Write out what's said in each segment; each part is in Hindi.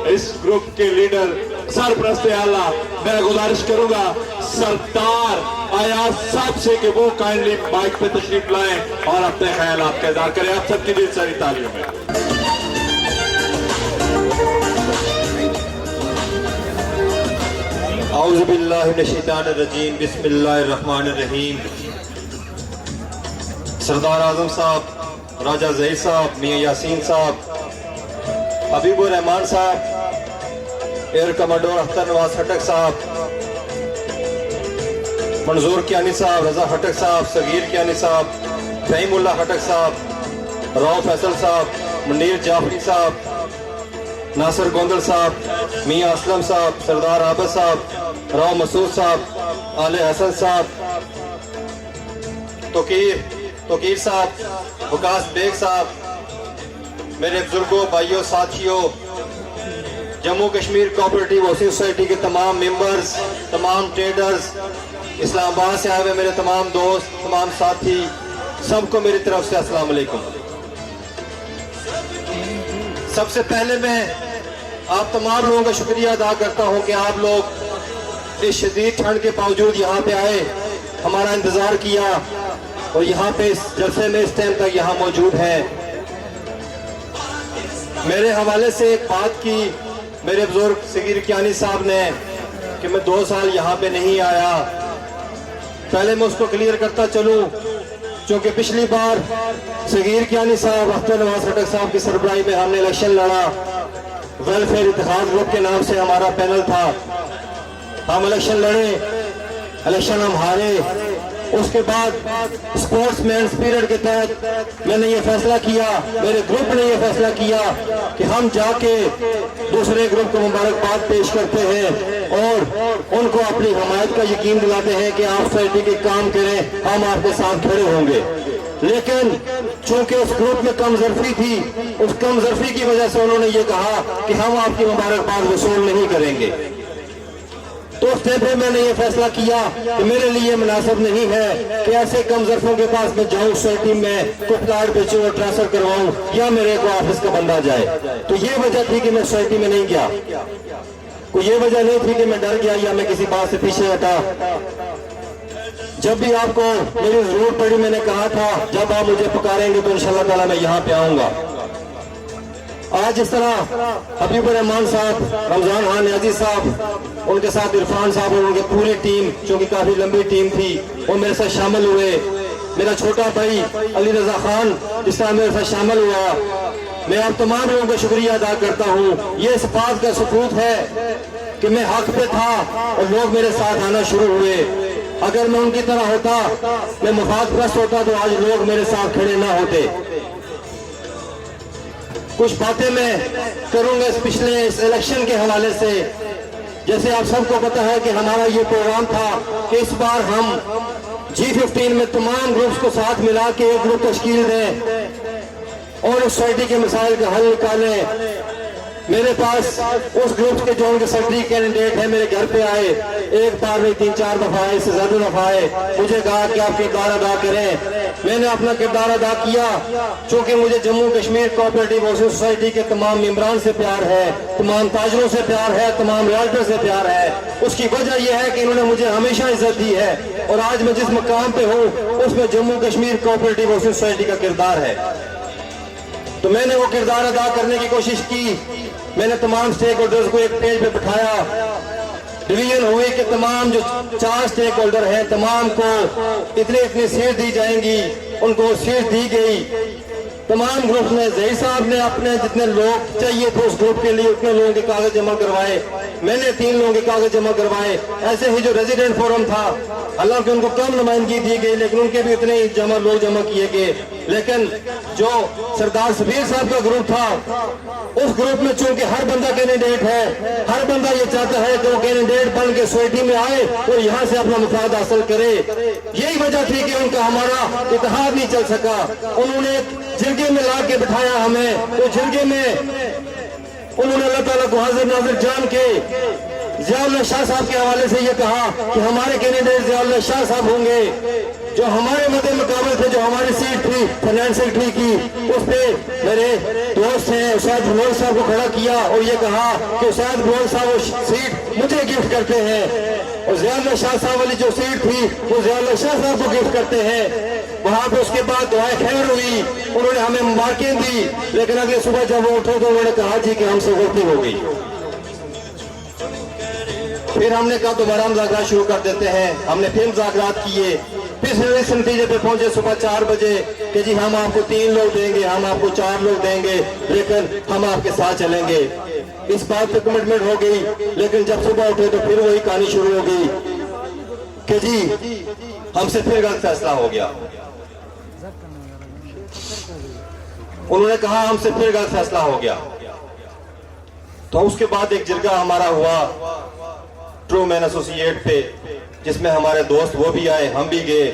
इस ग्रुप के लीडर सरप्रस्त आला, मैं गुजारिश करूंगा सरदार अयाज साहब से कि वो काइंडली माइक पे तशरीफ लाएं और अपने ख्याल आपका इज़हार करें। आप सबकी दिल सारी तालियों में। औज़ु बिल्लाहि मिनश शैतानिर रजीम, बिस्मिल्लाहिर रहमानिर रहीम। सरदार आजम साहब, राजा ज़हीर साहब, मियां यासीन साहब, हबीबुर रहमान साहब, एयर कमांडर अख्तर नवाज खटक साहब, मंजूर कियानी साहब, रजा खटक साहब, सगीर कियानी साहब, फहीमुल्लाह खटक साहब, राव फैसल साहब, मुनीर जाफरी साहब, नासिर गोंदल साहब, मियां असलम साहब, सरदार आबद साहब, राव मसूद साहब, आले हसन साहब, तोकीर साहब, वकास बेग साहब, मेरे बुजुर्गों, भाइयों, साथियों, Jammu Kashmir cooperative housing society के तमाम मेंबर्स, तमाम ट्रेडर्स, इस्लामाबाद से आए हुए मेरे तमाम दोस्त, तमाम साथी, सबको मेरी तरफ से अस्सलाम वालेकुम। सबसे पहले मैं आप तमाम लोगों का शुक्रिया अदा करता हूं कि आप लोग इस शदीद ठंड के बावजूद यहाँ पे आए, हमारा इंतजार किया और यहाँ पे इस जलसे में इस टाइम तक यहाँ मौजूद है। मेरे हवाले से एक बात की मेरे बुजुर्ग सगीर कियानी साहब ने कि मैं 2 साल यहाँ पे नहीं आया। पहले मैं उसको क्लियर करता चलूं, क्योंकि पिछली बार सगीर कियानी साहब, अख्तर नवाज खटक साहब की सरबराही में हमने इलेक्शन लड़ा। वेलफेयर इत्तेहाद ग्रुप के नाम से हमारा पैनल था। हम इलेक्शन लड़े, इलेक्शन हम हारे। उसके बाद स्पोर्ट्समैन स्पिरिट के तहत मैंने ये फैसला किया, मेरे ग्रुप ने ये फैसला किया कि हम जाके दूसरे ग्रुप को मुबारकबाद पेश करते हैं और उनको अपनी हमायत का यकीन दिलाते हैं कि आप सोसाइटी के काम करें, हम आपके साथ खड़े होंगे। लेकिन चूंकि उस ग्रुप में कमजोरी थी, उस कमजोरी की वजह से उन्होंने ये कहा कि हम आपकी मुबारकबाद वसूल नहीं करेंगे। तो उस टाइम पे मैंने ये फैसला किया कि मेरे लिए मुनासिब नहीं है कि ऐसे कमजोरों के पास मैं जाऊं, सोसाइटी में कोई प्लाट बेचूं और ट्रांसफर करवाऊं या मेरे को ऑफिस का बंदा जाए। तो ये वजह थी कि मैं सोसाइटी में नहीं गया। कोई ये वजह नहीं थी कि मैं डर गया या मैं किसी बात से पीछे हटा। जब भी आपको मेरी जरूरत पड़ी, मैंने कहा था जब आप मुझे पुकारेंगे तो इंशाल्लाह ताला मैं यहाँ पे आऊंगा। आज इस तरह हबीबुर रहमान साहब, रमजान खान नियाजी साहब, उनके साथ इरफान साहब और उनकी पूरी टीम, जो कि काफी लंबी टीम थी, वो मेरे साथ शामिल हुए। मेरा छोटा भाई अली रजा खान जिस तरह मेरे साथ शामिल हुआ। मैं आप तमाम लोगों का शुक्रिया अदा करता हूँ। ये इस बात का सबूत है कि मैं हक पे था और लोग मेरे साथ आना शुरू हुए। अगर मैं उनकी तरह होता, मैं मुफादप्रस्त होता, तो आज लोग मेरे साथ खड़े ना होते। कुछ बातें मैं करूंगा इस पिछले इस इलेक्शन के हवाले से। जैसे आप सबको पता है कि हमारा ये प्रोग्राम था कि इस बार हम G15 में तमाम ग्रुप्स को साथ मिला के एक ग्रुप तश्कील दें और उस सोसाइटी के मसाइल का हल निकालें। मेरे पास उस ग्रुप के जो उनके सेक्रेटरी कैंडिडेट है मेरे घर पे आए, एक बार नहीं 3-4 दफा आए, इससे ज्यादा दफा आए। मुझे कहा कि आप किरदार अदा करें। मैंने अपना किरदार अदा किया। चूंकि मुझे Jammu Kashmir cooperative housing society के तमाम मेंबरान से प्यार है, तमाम ताजरों से प्यार है, तमाम रियाल्टर से प्यार है। उसकी वजह यह है कि इन्होंने मुझे हमेशा इज्जत दी है और आज मैं जिस मकाम पे हूँ उसमें Jammu Kashmir cooperative housing society का किरदार है। तो मैंने वो किरदार अदा करने की कोशिश की। मैंने तमाम स्टेक होल्डर्स को एक पेज पे बिठाया। डिवीजन हुई कि तमाम जो 4 स्टेक होल्डर हैं, तमाम को इतनी सीट दी जाएंगी। उनको सीट दी गई। तमाम ग्रुप ने, ज़हीर साहब ने अपने जितने लोग चाहिए थे उस ग्रुप के लिए उतने लोगों के कागज जमा करवाए। मैंने 3 लोगों के कागज जमा करवाए। ऐसे ही जो रेजिडेंट फोरम था, हालांकि उनको कम नुमाइंदगी दी गई, लेकिन उनके भी उतने ही लोग जमा किए गए। लेकिन जो सरदार सबीर साहब का ग्रुप था, उस ग्रुप में चूंकि हर बंदा कैंडिडेट है, हर बंदा ये चाहता है कि वो कैंडिडेट बन के सोसाइटी में आए और यहाँ से अपना मुफाद हासिल करे। यही वजह थी कि उनका हमारा इत्तेहाद नहीं चल सका। उन्होंने जिरगे में ला के बिठाया हमें। तो जिरगे में उन्होंने अल्लाह ताला को हाजिर नाजिर जान के ज़ियाउल्लाह शाह साहब के हवाले से ये कहा कि हमारे कैंडिडेट ज़ियाउल्लाह शाह साहब होंगे। जो हमारे मद्दे मुकाबले थे, जो हमारी सीट थी फाइनेंस सेक्रेटरी की, उस पे मेरे दोस्त हैं उस्ताद भनोल साहब को खड़ा किया और ये कहा कि उस्ताद भनोल साहब वो सीट मुझे गिफ्ट करते हैं, और ज़ियाउल्लाह शाह साहब वाली जो सीट थी वो ज़ियाउल्लाह शाह साहब को गिफ्ट करते हैं। वहां पे उसके बाद दुआएं खैर हुई, उन्होंने हमें मुबारकें दी, लेकिन अगले सुबह जब वो उठे तो उन्होंने कहा जी कि हमसे गलती हो गई। फिर हमने कहा दोबारा मुज़ाकरात शुरू कर देते हैं। हमने फिर मुज़ाकरात किए, फिर इस नतीजे पे पहुंचे सुबह 4 बजे कि जी हम आपको 3 लोग देंगे, हम आपको 4 लोग देंगे, लेकिन हम आपके साथ चलेंगे। इस बात पे कमिटमेंट हो गई, लेकिन जब सुबह उठे तो फिर वही कहानी शुरू हो गई कि जी हमसे फिर गलत फैसला हो गया। उन्होंने कहा हमसे फिर गलत फैसला हो गया। तो उसके बाद एक जिरगा हमारा हुआ ट्रू मैन एसोसिएट पे, जिसमें हमारे दोस्त वो भी आए, हम भी गए।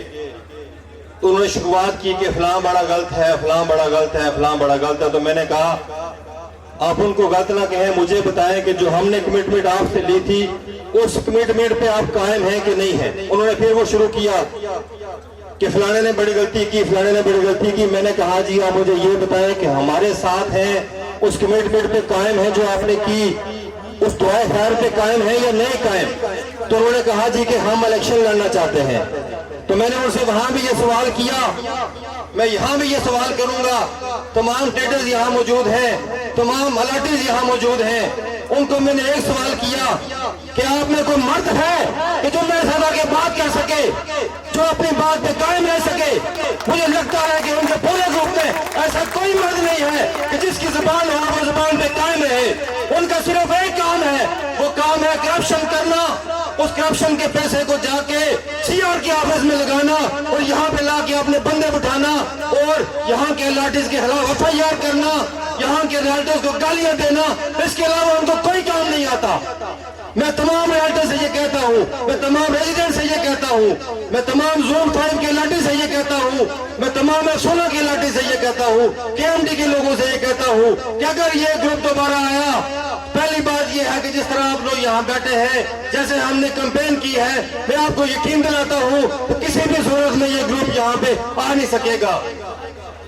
तो उन्होंने शुरुआत की कि फलां बड़ा गलत है, फलां बड़ा गलत है, फलां बड़ा गलत है। तो मैंने कहा आप उनको गलत ना कहें, मुझे बताएं कि जो हमने कमिटमेंट आपसे ली थी उस कमिटमेंट पे आप कायम हैं कि नहीं है। उन्होंने फिर वो शुरू किया कि फलाने ने बड़ी गलती की, फलाने ने बड़ी गलती की। मैंने कहा जी आप मुझे ये बताएं कि हमारे साथ हैं, उस कमिटमेंट पे कायम है जो आपने की, उस दुआए खैर पे कायम है या नहीं कायम। तो उन्होंने कहा जी कि हम इलेक्शन लड़ना चाहते हैं। तो मैंने उनसे वहां भी ये सवाल किया, मैं यहाँ भी ये सवाल करूंगा, तमाम ट्रेडर्स यहाँ मौजूद हैं, तमाम अलाटीज यहाँ मौजूद हैं, उनको मैंने एक सवाल किया कि आप में कोई मर्द है कि जो मेरे साथ आके बात कर सके, जो अपनी बात पे कायम रह सके। मुझे लगता है कि उनके पूरे ग्रुप में ऐसा कोई मर्द नहीं है कि जिसकी जुबान हो वो जुबान पे कायम रहे। उनका सिर्फ एक काम है, वो काम है करप्शन करना, उस करप्शन के पैसे को जाके सीआर के ऑफिस में लगाना और यहाँ पे लाके अपने बंदे बिठाना और यहाँ के लाठीज के खिलाफ एफआईआर करना, यहाँ के रियल्टर्स को गालियां देना। इसके अलावा उनको कोई काम नहीं आता। मैं तमाम रियल्टर से ये कहता हूँ, मैं तमाम रेजिडेंट से ये कहता हूँ, मैं तमाम जोन 5 के लाठी से ये कहता हूँ, मैं तमाम 16 के लाठी से ये कहता हूँ, केएमडी के लोगों से ये कहता हूँ कि अगर ये ग्रुप दोबारा आया, पहली बात ये है कि जिस तरह आप लोग यहाँ बैठे हैं, जैसे हमने कैंपेन की है, मैं आपको यकीन दिलाता हूँ तो किसी भी सूरत में ये ग्रुप यहाँ पे आ नहीं सकेगा।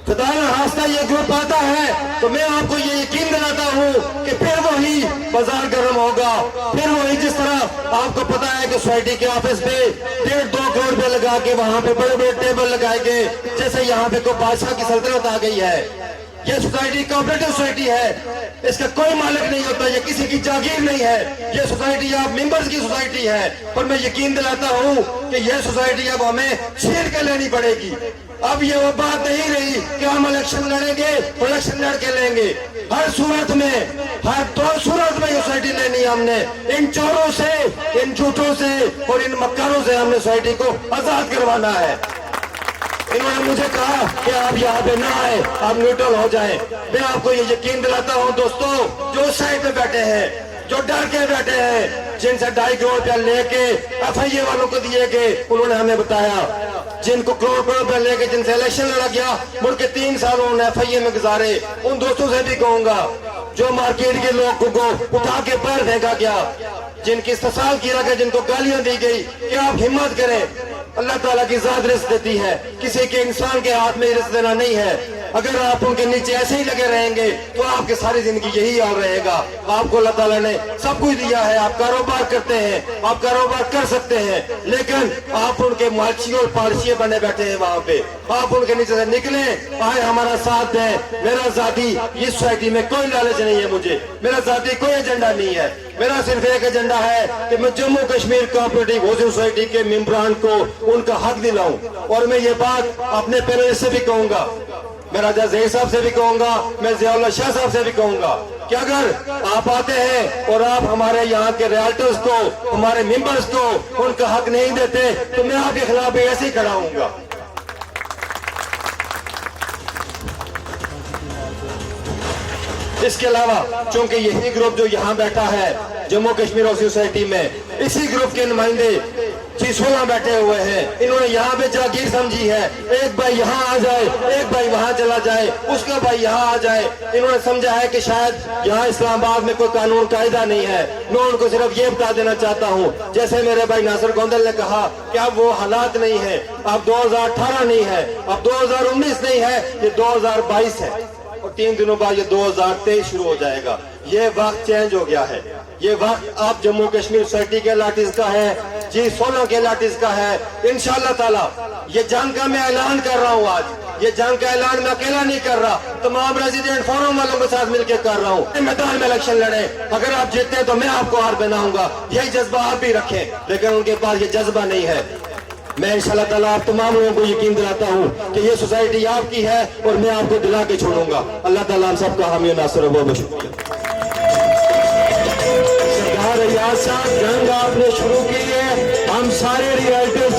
खुदा न खास्ता ये ग्रुप आता है तो मैं आपको ये यकीन दिलाता हूँ कि फिर वही बाजार गर्म होगा, फिर वही जिस तरह आपको पता है कि सोसाइटी के ऑफिस पे 1.5-2 करोड़ रुपए लगा के वहां पे बड़े बड़े टेबल लगाए गए, जैसे यहाँ पे कोई बादशाह की सल्तनत आ गई है। ये सोसाइटी कोऑपरेटिव सोसाइटी है, इसका कोई मालिक नहीं होता, ये किसी की जागीर नहीं है। ये सोसाइटी आप मेंबर्स की सोसाइटी है, पर मैं यकीन दिलाता हूँ कि ये सोसाइटी अब हमें छीन के लेनी पड़ेगी। अब ये वो बात नहीं रही कि हम इलेक्शन लड़ेंगे, इलेक्शन लड़ के लेंगे। हर सूरत में, हर 2 सूरत में सोसाइटी लेनी है हमने। इन चोरों से, इन झूठों से और इन मक्कारों से हमने सोसाइटी को आजाद करवाना है। इन्होंने मुझे कहा कि आप यहाँ पे ना आए, आप न्यूट्रल हो जाएं। मैं आपको ये यकीन दिलाता हूँ दोस्तों, जो साइड पे बैठे हैं, जो डर के बैठे हैं, जिनसे 2.5 करोड़ रुपया लेके एफआईए वालों को दिए गए, उन्होंने हमें बताया, जिनको करोड़ रुपया लेके जिनसे इलेक्शन लड़ा गया, मुड़ के 3 साल उन्होंने एफआईए में गुजारे, उन दोस्तों से भी कहूंगा, जो मार्केट के लोगों को उठा के पैर फेंका गया, जिनकी इस्तेसाल किया गया, जिनको गालियां दी गई, कि आप हिम्मत करें। अल्लाह ताला की जात रिस्क देती है, किसी के इंसान के हाथ में रिस्क देना नहीं है। अगर आप उनके नीचे ऐसे ही लगे रहेंगे तो आपकी सारी जिंदगी यही हाल रहेगा। आपको अल्लाह ताला ने सब कुछ दिया है, आप कारोबार करते हैं, आप कारोबार कर सकते हैं, लेकिन आप उनके मालची और पालसी बने बैठे हैं वहां पे। आप उनके नीचे से निकले, आए हमारा साथ दें। मेरा जाती इस सोसाइटी में कोई लालच नहीं है, मुझे मेरा जाती कोई एजेंडा नहीं है। मेरा सिर्फ एक एजेंडा है कि मैं Jammu Kashmir cooperative housing society के मेंबरान को उनका हक दिलाऊं। और मैं ये बात अपने पैनलिस्ट से भी कहूंगा, मैं राजा ज़हीर साहब से भी कहूंगा, मैं ज़ियाउल्लाह शाह साहब से भी कहूंगा कि अगर आप आते हैं और आप हमारे यहाँ के रियल्टर्स को, हमारे मेंबर्स को उनका हक नहीं देते तो मैं आपके खिलाफ भी ऐसे ही खड़ा हूंगा। इसके अलावा चूंकि यही ग्रुप जो यहाँ बैठा है जम्मू कश्मीर हाउसिंग सोसाइटी में, इसी ग्रुप के नुमाइंदे जी 16 बैठे हुए हैं, इन्होंने यहाँ पे जागीर समझी है, एक भाई यहाँ आ जाए, एक भाई वहाँ चला जाए, उसका भाई यहाँ आ जाए। इन्होंने समझा है कि शायद यहाँ इस्लामाबाद में कोई कानून कायदा नहीं है। मैं उनको सिर्फ ये बता देना चाहता हूँ, जैसे मेरे भाई नासिर गोंदल ने कहा कि अब वो हालात नहीं है, अब 2018 नहीं है, अब 2019 नहीं है, ये 2022 है और 3 दिनों बाद ये 2023 शुरू हो जाएगा। ये वक्त चेंज हो गया है। ये वक्त आप जम्मू कश्मीर सोसाइटी के लाठीज का है, G16 के लाठीज का है। इंशाल्लाह ताला ये जंग का मैं ऐलान कर रहा हूँ आज। ये जंग का ऐलान मैं अकेला नहीं कर रहा, तमाम रेजिडेंट फोरम वालों के साथ मिलकर कर रहा हूँ। मैदान में इलेक्शन लड़े, अगर आप जीतते हैं तो मैं आपको हार बनाऊंगा। यही जज्बा आप भी रखें, लेकिन उनके पास ये जज्बा नहीं है। मैं इंशाल्लाह ताला आप तमाम लोगों को यकीन दिलाता हूँ कि ये सोसाइटी आपकी है और मैं आपको दिला के छोड़ूंगा। अल्लाह ताला हम सबका हामी नासिर। बहुत शुक्रिया। सरदार रियाज साहब, जंग आपने शुरू की है, हम सारे रियल्टर्स